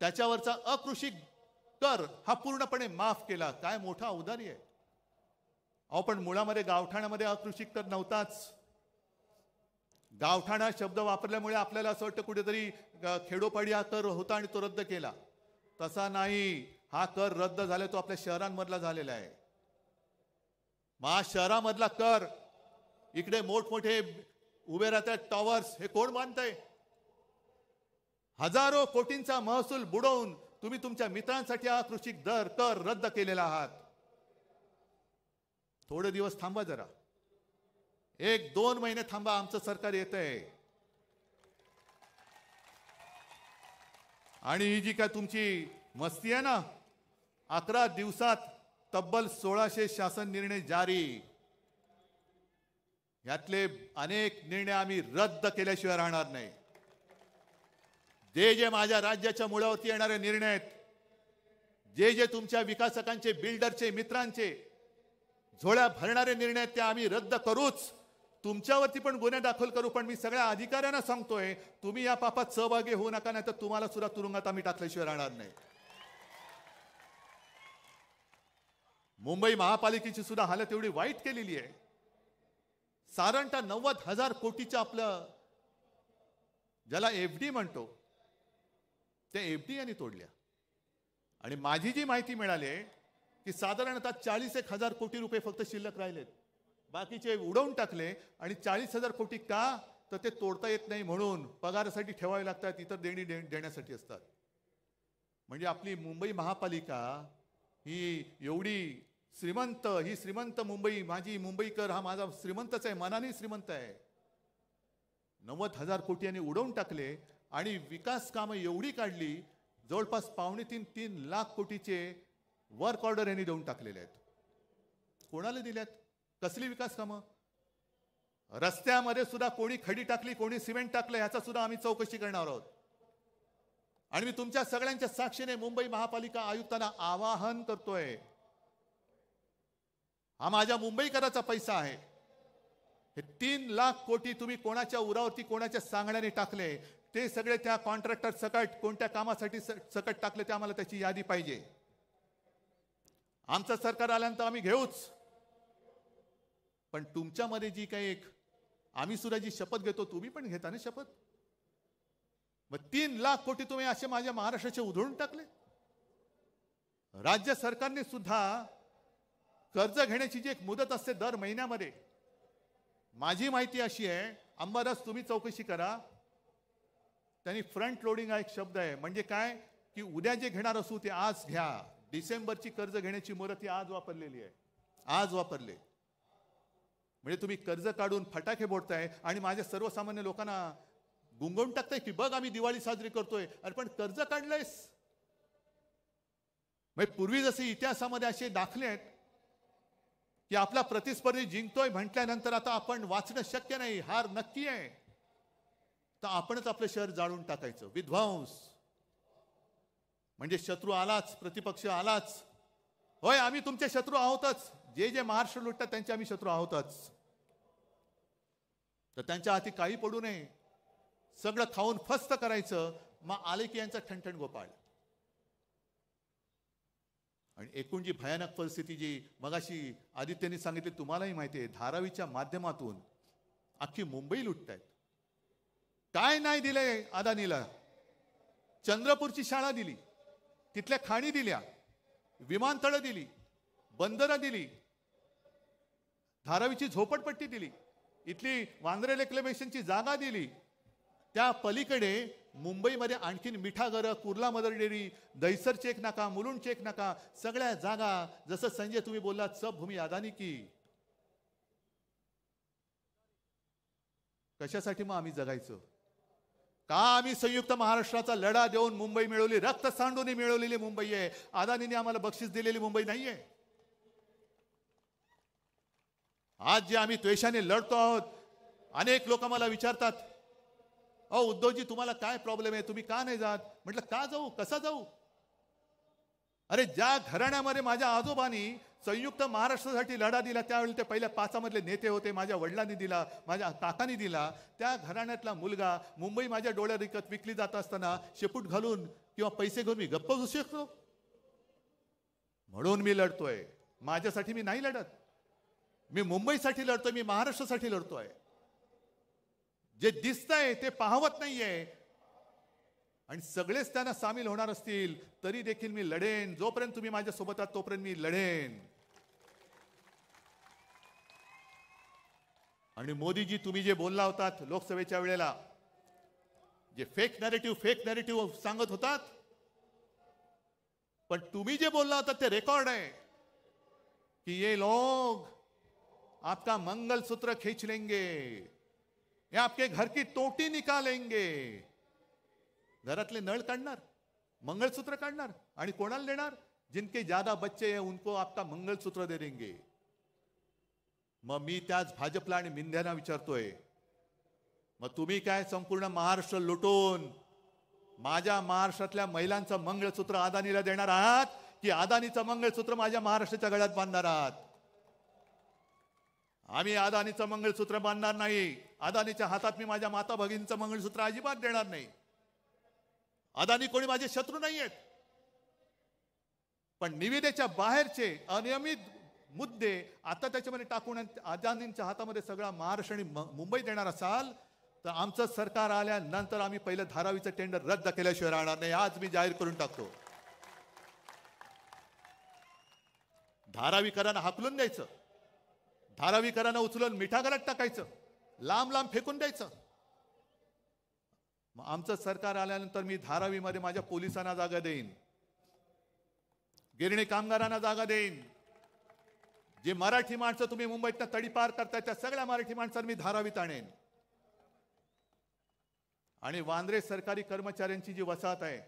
त्याच्यावरचा अकृषी कर हा पूर्णपणे माफ केला. काय मोठा औदार्य आहे. अहो पण मुळामध्ये गावठाणामध्ये अकृषी कर नव्हताच. गावठाणा शब्द वापरल्यामुळे आपल्याला असं वाटतं कुठेतरी खेडोपाडी हा कर होता आणि तो रद्द केला. तसा नाही, हा कर रद्द झाला तो आपल्या शहरांमधला झालेला आहे. शहरामधला कर, इकडे मोठमोठे उभे राहतात टॉवर्स, हे कोण बांधतंय? हजारो कोटींचा महसूल बुडवून तुम्ही तुमच्या मित्रांसाठी हा कृषी कर रद्द केलेला आहात. थोडे दिवस थांबा, जरा 1-2 महिने थांबा, आमचं सरकार येतंय. आणि ही जी काय तुमची मस्ती आहे ना, 11 दिवसात तब्बल 1600 शासन निर्णय जारी. यातले अनेक निर्णय आम्ही रद्द केल्याशिवाय राहणार नाही. जे जे माझ्या राज्याच्या मुळावरती येणारे निर्णय आहेत, जे जे तुमच्या विकासकांचे, बिल्डरचे, मित्रांचे झोळ्या भरणारे निर्णय आहेत, ते आम्ही रद्द करूच. तुमच्यावरती पण गुन्हे दाखल करू. पण मी सगळ्या अधिकाऱ्यांना सांगतोय, तुम्ही या पापात सहभागी होऊ नका, नाही तर तुम्हाला सुद्धा तुरुंगात आम्ही टाकल्याशिवाय राहणार नाही. मुंबई महापालिकेची सुद्धा हालत एवढी वाईट केलेली आहे. साधारणतः 90,000 कोटीचं आपलं ज्याला एफडी म्हणतो, त्या एफडी यांनी तोडल्या. आणि माझी जी माहिती मिळाली आहे की साधारणतः 41,000 कोटी रुपये फक्त शिल्लक राहिलेत. बाकीचे उडवून टाकले. आणि 40,000 कोटी का? तर ते तोडता येत नाही म्हणून पगारासाठी ठेवावे लागतात, इतर देणी देण्यासाठी असतात. म्हणजे आपली मुंबई महापालिका ही एवढी श्रीमंत, ही श्रीमंत मुंबई, माझी मुंबईकर हा माझा श्रीमंतच आहे, मनाने श्रीमंत आहे. 90,000 कोटी यांनी उडवून टाकले. आणि विकास कामं एवढी काढली, जवळपास 2.5-3 लाख कोटीचे वर्क ऑर्डर यांनी देऊन टाकलेले आहेत. कोणाला दिल्यात? कसली विकास कामं? रस्त्यामध्ये सुद्धा कोणी खडी टाकली, कोणी सिमेंट टाकलं, ह्याचा सुद्धा आम्ही चौकशी करणार आहोत. आणि मी तुमच्या सगळ्यांच्या साक्षीने मुंबई महापालिका आयुक्तांना आवाहन करतोय, हा माझ्या मुंबईकराचा पैसा आहे. हे 3 लाख कोटी तुम्ही कोणाच्या उरावरती, कोणाच्या सांगण्याने टाकले, ते सगळे त्या कॉन्ट्रॅक्टर सकट कोणत्या कामासाठी सकट टाकले, ते आम्हाला त्याची यादी पाहिजे. आमचं सरकार आल्यानंतर आम्ही घेऊच. पण तुमच्यामध्ये जी काही एक आम्ही सुद्धा जी शपथ घेतो, तुम्ही पण घेता ना शपथ. मग 3 लाख कोटी तुम्ही असे माझ्या महाराष्ट्राचे उधळून टाकले. राज्य सरकारने सुद्धा कर्ज घेण्याची जी एक मुदत असते दर महिन्यामध्ये, माझी माहिती अशी आहे, अंबादास तुम्ही चौकशी करा, त्यांनी फ्रंट लोडिंग हा एक शब्द आहे. म्हणजे काय की उद्या जे घेणार असू ते आज घ्या. डिसेंबरची कर्ज घेण्याची मुदत ही आज वापरलेली आहे, आज वापरले. म्हणजे तुम्ही कर्ज काढून फटाके फोडताय आणि माझ्या सर्वसामान्य लोकांना गुंगवून टाकताय की बघ आम्ही दिवाळी साजरी करतोय. अरे पण कर्ज काढलंयस. म्हणजे पूर्वी जसे इतिहासामध्ये असे दाखले आहेत की आपला प्रतिस्पर्धी जिंकतोय म्हटल्यानंतर आता आपण वाचणं शक्य नाही, हार नक्की आहे, तर आपणच आपलं शहर जाळून टाकायचं. विध्वंस म्हणजे शत्रू आलाच, प्रतिपक्ष आलाच. होय, आम्ही तुमचे शत्रू आहोतच. जे जे महाराष्ट्र लुटतात त्यांचे आम्ही शत्रू आहोतच. तर त्यांच्या हाती काही पडू नये, सगळं खाऊन फस्त करायचं. मग आले की यांचा ठणठण गोपाळ. आणि एकूण जी भयानक परिस्थिती जी मगाशी आदित्यने सांगितली, तुम्हालाही माहिती आहे, धारावीच्या माध्यमातून अख्खी मुंबई लुटतायत. काय नाही दिलंय अदानीला? चंद्रपूरची शाळा दिली, तिथल्या खाणी दिल्या, विमानतळं दिली, बंदरं दिली, धारावीची झोपडपट्टी दिली, इथली वांद्रे रेक्लेमेशनची जागा दिली. त्या पलीकडे मुंबईमध्ये आणखीन मिठागरं, Kurla Mother Dairy, Dahisar Check Naka, Mulund check नाका, सगळ्या जागा. जसं संजय तुम्ही बोललात, सब भूमी अदानी की. कशासाठी मग आम्ही जगायचं? का आम्ही संयुक्त महाराष्ट्राचा लढा देऊन मुंबई मिळवली? रक्त सांडून मिळवलेली मुंबई आहे. अदानीने आम्हाला बक्षीस दिलेली मुंबई नाहीये. आज जे आम्ही द्वेषाने लढतो आहोत, अनेक लोक मला विचारतात, अहो उद्धवजी तुम्हाला काय प्रॉब्लेम आहे, तुम्ही का नाही जात? म्हटलं का जाऊ, कसा जाऊ? अरे ज्या घराण्यामध्ये माझ्या आजोबांनी संयुक्त महाराष्ट्रासाठी लढा दिला, त्यावेळी ते पहिल्या 5 मधले नेते होते, माझ्या वडिलांनी दिला, माझ्या काकांनी दिला, त्या घराण्यातला मुलगा मुंबई माझ्या डोळ्यात विकली जात असताना शेपूट घालून किंवा पैसे घेऊन मी गप्प बसू शकतो? म्हणून मी लढतोय. माझ्यासाठी मी नाही लढत, मी मुंबईसाठी लढतोय, मी महाराष्ट्रासाठी लढतोय. जे दिसतंय ते पाहवत नाहीये. आणि सगळेच त्यांना सामील होणार असतील तरी देखील मी लढेन. जोपर्यंत तुम्ही माझ्या सोबत आहात तोपर्यंत मी लढेन. आणि मोदीजी तुम्ही जे बोलला होतात लोकसभेच्या वेळेला, जे फेक नॅरेटिव्ह सांगत होतात, पण तुम्ही जे बोलला होता ते रेकॉर्ड आहे कि ये लोग आपका मंगलसूत्र खींच लेंगे, ये आपके घर की टोटी निकालेंगे. घरातले नळ काढणार, मंगलसूत्र काढणार आणि कोणाला देणार? जिनके ज्यादा बच्चे हैं उनको आपका मंगलसूत्र दे देंगे. मग मी त्याच भाजपला आणि मिंध्यांना विचारतोय, मग तुम्ही काय संपूर्ण महाराष्ट्र लुटून माझ्या महाराष्ट्रातल्या महिलांचं मंगळसूत्र अदानीला देणार आहात, की अदानीचं मंगळसूत्र माझ्या महाराष्ट्राच्या गळ्यात बांधणार आहात? आम्ही अदानीचं मंगळसूत्र बांधणार नाही. अदानीच्या हातात मी माझ्या माता भगिनीचं मंगळसूत्र अजिबात देणार नाही. अदानी कोणी माझे शत्रू नाही आहेत, पण निविदेच्या बाहेरचे अनियमित मुद्दे आता त्याच्यामध्ये टाकून अदानींच्या हातामध्ये सगळा महाराष्ट्र आणि मुंबई देणार असाल तर आमचं सरकार आल्यानंतर आम्ही पहिलं धारावीचं टेंडर रद्द केल्याशिवाय राहणार नाही. आज मी जाहीर करून टाकतो. धारावीकरांना हाकलून द्यायचं, धारावीकरांना उचलून मिठागरात टाकायचं, लांब लांब फेकून द्यायचं. मग आमचं सरकार आल्यानंतर मी धारावीमध्ये माझ्या पोलिसांना जागा देईन, गिरणी कामगारांना जागा देईन. जे मराठी माणसं तुम्ही मुंबईतनं तडीपार करताय त्या सगळ्या मराठी माणसांना मी धारावीत आणेन. आणि वांद्रे सरकारी कर्मचाऱ्यांची जी वसाहत आहे,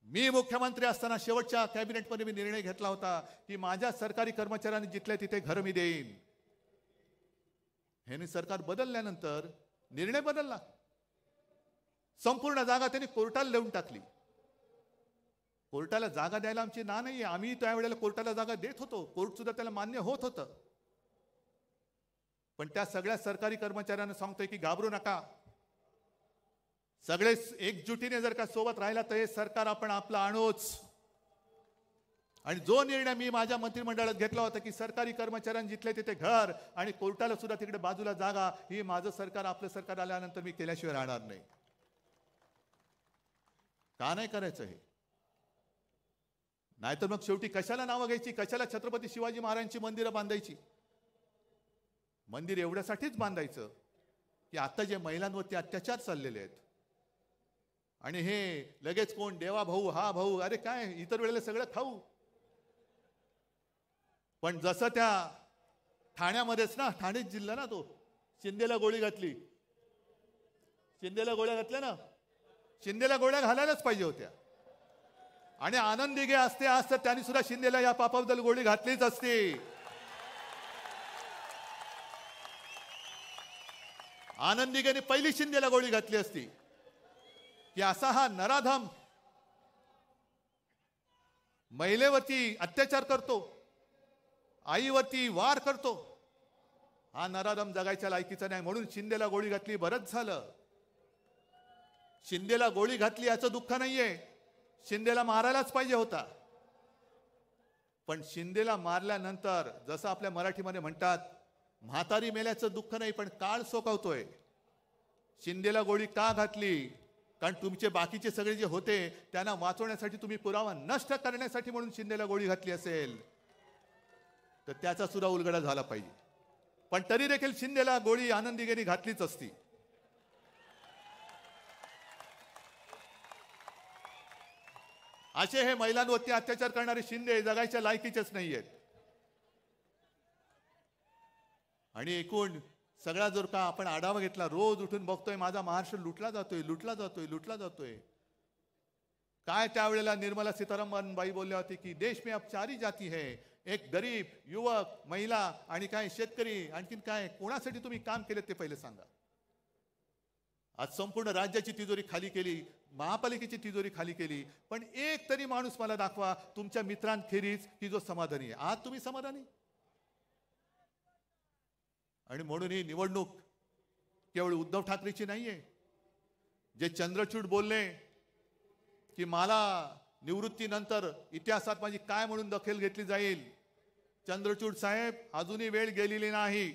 मी मुख्यमंत्री असताना शेवटच्या कॅबिनेटमध्ये मी निर्णय घेतला होता की माझ्या सरकारी कर्मचाऱ्यांनी जिथल्या तिथे घर मी देईन. हे सरकार बदलल्यानंतर निर्णय बदलला. संपूर्ण जागा त्यांनी कोर्टाला देऊन टाकली. कोर्टाला जागा द्यायला आमची ना नाही, आम्ही त्यावेळेला कोर्टाला जागा देत होतो, कोर्ट सुद्धा त्याला मान्य होत होतं. पण त्या सगळ्या सरकारी कर्मचाऱ्यांना सांगतोय की घाबरू नका, सगळे एकजुटीने जर का सोबत राहिला तर हे सरकार आपण आपलं आणूच. आणि जो निर्णय मी माझ्या मंत्रिमंडळात घेतला होता की सरकारी कर्मचाऱ्यांनी जिथले तिथे घर आणि कोर्टाला सुद्धा तिकडे बाजूला जागा, ही माझं सरकार आपलं सरकार आल्यानंतर मी केल्याशिवाय राहणार नाही. का नाही करायचं हे? नाहीतर मग शेवटी कशाला नावं घ्यायची, कशाला छत्रपती शिवाजी महाराजांची मंदिरं बांधायची? मंदिर एवढ्यासाठीच बांधायचं की आता जे महिलांवरती अत्याचार चाललेले आहेत आणि हे लगेच कोण देवा भाऊ हा भाऊ, अरे काय इतर वेळेला सगळं खाऊ. पण जसं त्या ठाण्यामध्येच ना, ठाणे जिल्हा ना, तो शिंदेला गोळी घातली, शिंदेला गोळ्या घातल्या ना, शिंदेला गोळ्या घालायलाच पाहिजे होत्या. आणि आनंद दिघे असते आज तर त्यांनी सुद्धा शिंदेला या पापाबद्दल गोळी घातलीच असते. आनंद दिघेने पहिली शिंदेला गोळी घातली असती की असा हा नराधम महिलेवरती अत्याचार करतो, आईवरती वार करतो, हा नराधम जगायच्या लायकीचा नाही. म्हणून शिंदेला गोळी घातली, बरंच झालं. शिंदेला गोळी घातली याचं दुःख नाहीये, शिंदेला मारायलाच पाहिजे होता. पण शिंदेला मारल्यानंतर जसं आपल्या मराठीमध्ये म्हणतात, म्हातारी मेल्याचं दुःख नाही पण काळ सोकावतोय. शिंदेला गोळी का घातली? कारण तुमचे बाकीचे सगळे जे होते त्यांना वाचवण्यासाठी, तुम्ही पुरावा नष्ट करण्यासाठी म्हणून शिंदेला गोळी घातली असेल तर त्याचा सुद्धा उलगडा झाला पाहिजे. पण तरी देखील शिंदेला गोळी आनंद दिघेने घातलीच असती. असे हे महिलांवरती अत्याचार करणारे शिंदे जगायच्या लायकीचेच नाहीयेत. आणि एकूण सगळा जर का आपण आढावा घेतला, रोज उठून बघतोय माझा महाराष्ट्र लुटला जातोय, लुटला जातोय, लुटला जातोय. काय त्यावेळेला निर्मला सीतारामन बाई बोलल्या होती की देश में अब 4 ही जाती है, एक गरीब, युवक, महिला आणि काय शेतकरी. आणखीन काय, कोणासाठी तुम्ही काम केले ते पहिले सांगा. आज संपूर्ण राज्याची तिजोरी खाली केली, महापालिकेची तिजोरी खाली केली, पण एक तरी माणूस मला दाखवा तुमच्या मित्रांखेरीज की जो समाधानी आहे. आज तुम्ही समाधानी? आणि म्हणून ही निवडणूक केवळ उद्धव ठाकरेची नाहीये. जे चंद्रचूड बोलले की मला निवृत्तीनंतर इतिहासात माझी काय म्हणून दखल घेतली जाईल, चंद्रचूड साहेब अजूनही वेळ गेलेली नाही.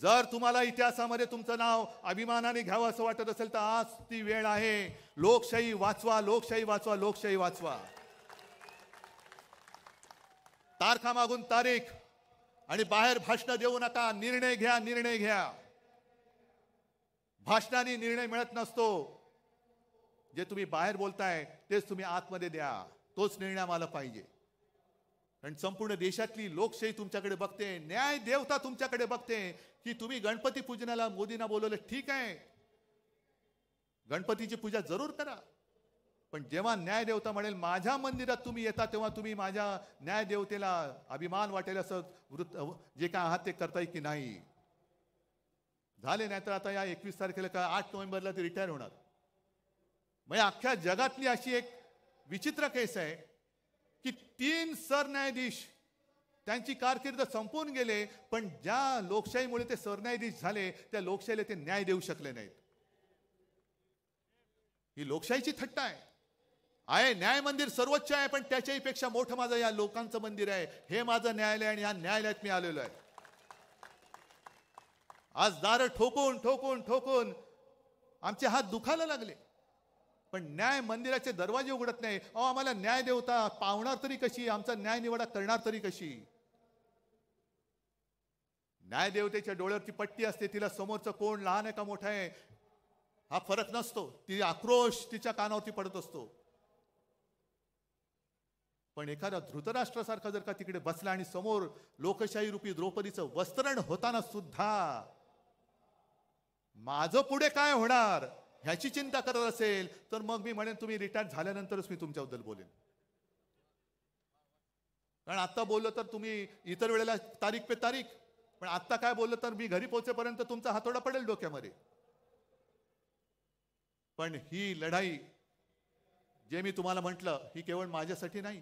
जर तुम्हाला इतिहासामध्ये तुमचं नाव अभिमानाने घ्यावं असं वाटत असेल तर आज ती वेळ आहे. लोकशाही वाचवा, लोकशाही वाचवा, लोकशाही वाचवा. तारखा मागून तारीख आणि बाहेर भाषण देऊ नका. निर्णय घ्या, निर्णय घ्या. भाषणाने निर्णय मिळत नसतो. जे तुम्ही बाहेर बोलताय तेच तुम्ही आतमध्ये द्या. तोच निर्णय आम्हाला पाहिजे. कारण संपूर्ण देशातली लोकशाही तुमच्याकडे बघते, न्याय देवता तुमच्याकडे बघते की तुम्ही गणपती पूजनाला मोदींना बोलवलं, ठीक आहे, गणपतीची पूजा जरूर करा, पण जेव्हा न्यायदेवता म्हणेल माझ्या मंदिरात तुम्ही येता तेव्हा तुम्ही माझ्या न्यायदेवतेला अभिमान वाटेल असं जे काय आहात ते करताय की नाही. झाले नाही तर आता या 21 तारखेला का 8 नोव्हेंबरला ते रिटायर होणार. म्हणजे अख्ख्या जगातली अशी एक विचित्र केस आहे की 3 सरन्यायाधीश त्यांची कारकीर्द संपून गेले, पण ज्या लोकशाहीमुळे ते सरन्यायाधीश झाले त्या लोकशाहीला ते न्याय देऊ शकले नाहीत. ही लोकशाहीची थट्टा आहे. न्याय मंदिर सर्वोच्च आहे, पण त्याच्याही पेक्षा मोठं माझं या लोकांचं मंदिर आहे. हे माझं न्यायालय आणि या न्यायालयात मी आलेलो आहे. आज दार ठोकून ठोकून ठोकून आमचे हात दुखायला लागले, पण न्याय मंदिराचे दरवाजे उघडत नाही. आम्हाला न्याय देवता पावणार तरी कशी, आमचा न्याय निवाडा करणार तरी कशी. न्यायदेवतेच्या डोळ्यावरची पट्टी असते, तिला समोरचं कोण लहान आहे का मोठा आहे हा फरक नसतो. ती आक्रोश तिच्या कानावरती पडत असतो. पण एखादा धृतराष्ट्रासारखा जर का तिकडे बसला आणि समोर लोकशाही रूपी द्रौपदीचं वस्त्रण होताना सुद्धा माझं पुढे काय होणार ह्याची चिंता करत असेल, तर मग मी म्हणेन तुम्ही रिटायर झाल्यानंतरच मी तुमच्याबद्दल बोलेन. कारण आता बोललो तर तुम्ही इतर वेळेला तारीख पे तारीख, पण आता काय बोललो तर मी घरी पोहोचेपर्यंत तुमचा हातोडा पडेल डोक्यामध्ये. पण ही लढाई जे मी तुम्हाला म्हटलं ही केवळ माझ्यासाठी नाही,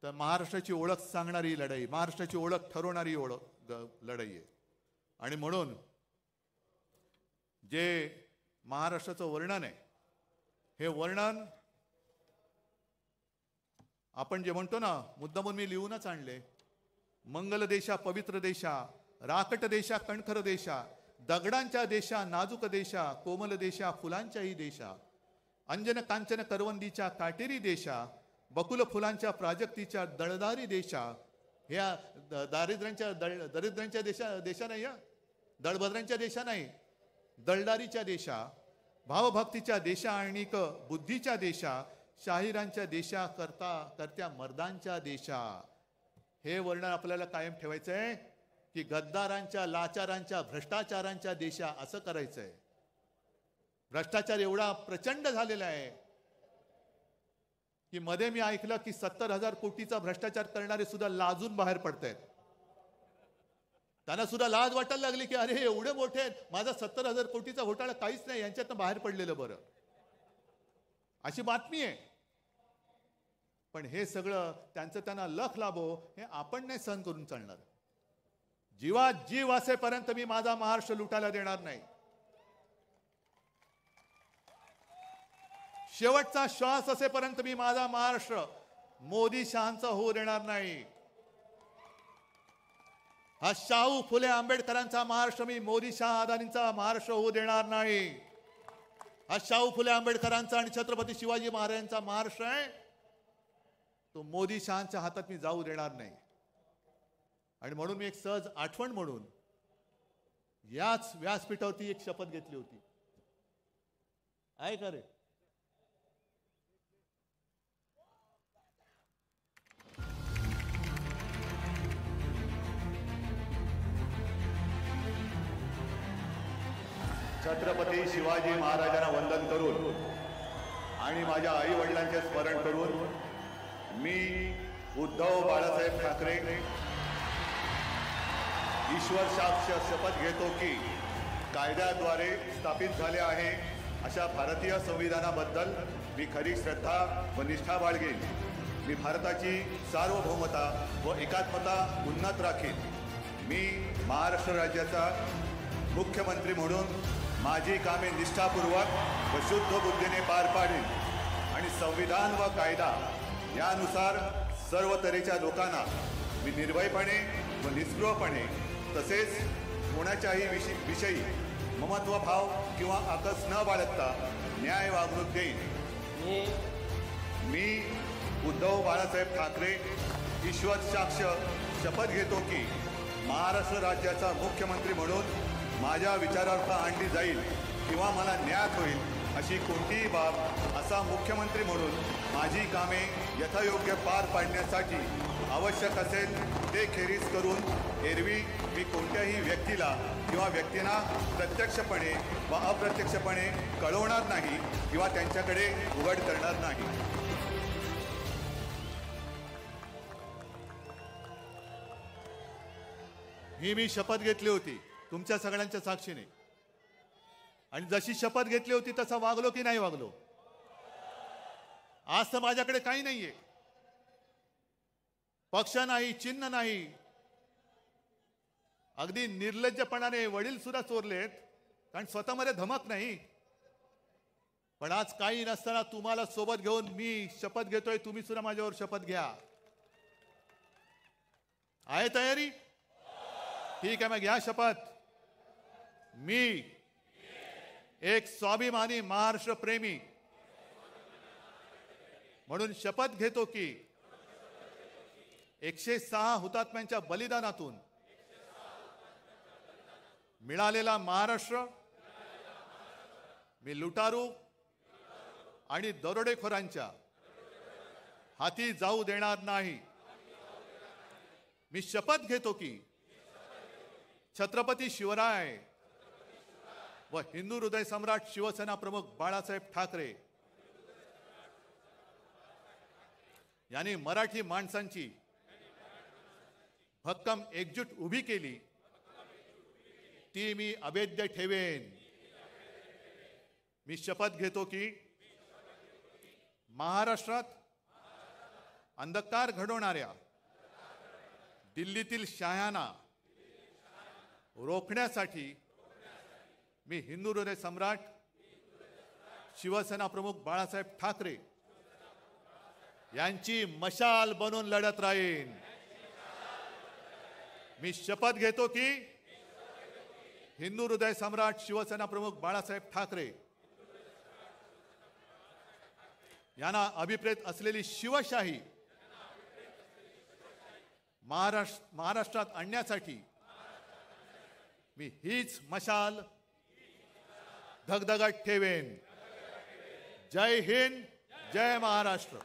तर महाराष्ट्राची ओळख सांगणारी लढाई, महाराष्ट्राची ओळख ठरवणारी लढाई आहे. आणि म्हणून जे महाराष्ट्राचं वर्णन आहे, हे वर्णन आपण जे म्हणतो ना, मुद्दामून मी लिहूनच आणले. मंगल देशा पवित्र देशा, राकट देशा कणखर देशा, दगडांच्या देशा नाजूक देशा, कोमल देशा फुलांच्याही देशा, अंजन कांचन करवंदीच्या काटेरी देशा, बकुल फुलांच्या प्राजक्तीच्या दळदारी देशा. ह्या दरिद्रांच्या देशा नाही, दळभद्रांच्या देशा नाही, दळदारीच्या देशा, भावभक्तीच्या देशा आणि बुद्धीच्या देशा, शाहिरांच्या देशा, करत्या मर्दांच्या देशा. हे वर्णन आपल्याला कायम ठेवायचं आहे की गद्दारांच्या, लाचारांच्या, भ्रष्टाचारांच्या देशा असं करायचंय. भ्रष्टाचार एवढा प्रचंड झालेला आहे की मध्ये मी ऐकलं की 70,000 कोटीचा भ्रष्टाचार करणारे सुद्धा लाजून बाहेर पडतायत. त्यांना सुद्धा लाज वाटायला लागली की अरे एवढे मोठे आहेत, माझा 70,000 कोटीचा घोटाळा काहीच नाही, यांच्यातनं बाहेर पडलेलं बरं, अशी बातमी आहे. पण हे सगळं त्यांना लख लाभो हे आपण नाही सहन करून चालणार. जीवात जीव असेपर्यंत मी माझा महाराष्ट्र लुटायला देणार नाही. शेवटचा श्वास असेपर्यंत मी माझा महाराष्ट्र मोदी शहांचा होऊ देणार नाही. हा शाहू फुले आंबेडकरांचा महाराष्ट्र मी मोदी शाह अदानींचा महाराष्ट्र होऊ देणार नाही. हा शाहू फुले आंबेडकरांचा आणि छत्रपती शिवाजी महाराजांचा महाराष्ट्र आहे, तो मोदी शहांच्या हातात मी जाऊ देणार नाही. आणि म्हणून मी एक सहज आठवण म्हणून याच व्यासपीठावरती एक शपथ घेतली होती. आहे का रे? छत्रपती शिवाजी महाराजांना वंदन करून आणि माझ्या आई वडिलांचे स्मरण करून मी उद्धव बाळासाहेब ठाकरे ईश्वर साक्ष शपथ घेतो की कायद्याद्वारे स्थापित झाले आहे अशा भारतीय संविधानाबद्दल मी खरी श्रद्धा व निष्ठा बाळगेन. मी भारताची सार्वभौमता व एकात्मता उन्नत राखीन. मी महाराष्ट्र राज्याचा मुख्यमंत्री म्हणून माझी कामे निष्ठापूर्वक व शुद्ध बुद्धीने पार पाडीन आणि संविधान व कायदा यानुसार सर्व तऱ्हेच्या लोकांना मी निर्भयपणे व निस्पृहपणे तसेच कोणाच्याही विषयी ममत्वभाव किंवा आकस न बाळगता न्याय वागणूक देईन. मी उद्धव बाळासाहेब ठाकरे ईश्वर साक्ष शपथ घेतो की महाराष्ट्र राज्याचा मुख्यमंत्री म्हणून माझ्या विचारार्थ आणली जाईल किंवा मला ज्ञात होईल अशी कोणतीही बाब असा मुख्यमंत्री म्हणून माझी कामे यथायोग्य पार पाडण्यासाठी आवश्यक असेल ते खेरीज करून एरवी मी कोणत्याही व्यक्तीला किंवा व्यक्तींना प्रत्यक्षपणे व अप्रत्यक्षपणे कळवणार नाही किंवा त्यांच्याकडे उघड करणार नाही. मी शपथ घेतली होती तुमच्या सगळ्यांच्या साक्षीने, आणि जशी शपथ घेतली होती तसा वागलो की नाही वागलो? आज तर माझ्याकडे काही नाहीये, पक्ष नाही, चिन्ह नाही. अगदी निर्लज्जपणाने वडील सुद्धा चोरलेत, कारण स्वतःमध्ये धमक नाही. पण आज काही नसताना तुम्हाला सोबत घेऊन मी शपथ घेतोय. तुम्ही सुद्धा माझ्यावर शपथ घ्या. आहे तयारी? ठीक आहे, मग घ्या शपथ. मी एक स्वाभिमानी महाराष्ट्र प्रेमी म्हणून शपथ घेतो की 106 हुतात्म्यांच्या बलिदानातून मिळालेला महाराष्ट्र मी लुटारू आणि दरोडेखोरांच्या हाती जाऊ देणार नाही. मी शपथ घेतो की छत्रपती शिवराय व हिंदू हृदय सम्राट शिवसेना प्रमुख बाळासाहेब ठाकरे यांनी मराठी माणसांची भक्कम एकजूट उभी केली, ती मी अभेद्य ठेवेन. मी शपथ घेतो की महाराष्ट्रात अंधकार घडवणाऱ्या दिल्लीतील शहायांना रोखण्यासाठी मी हिंदू हृदय सम्राट शिवसेना प्रमुख बाळासाहेब ठाकरे यांची मशाल बनून लढत राहीन. मी शपथ घेतो की हिंदू हृदय सम्राट शिवसेना प्रमुख बाळासाहेब ठाकरे यांना अभिप्रेत असलेली शिवशाही महाराष्ट्रात आणण्यासाठी मी हीच मशाल धगधगत ठेवेन. जय हिंद, जय महाराष्ट्र.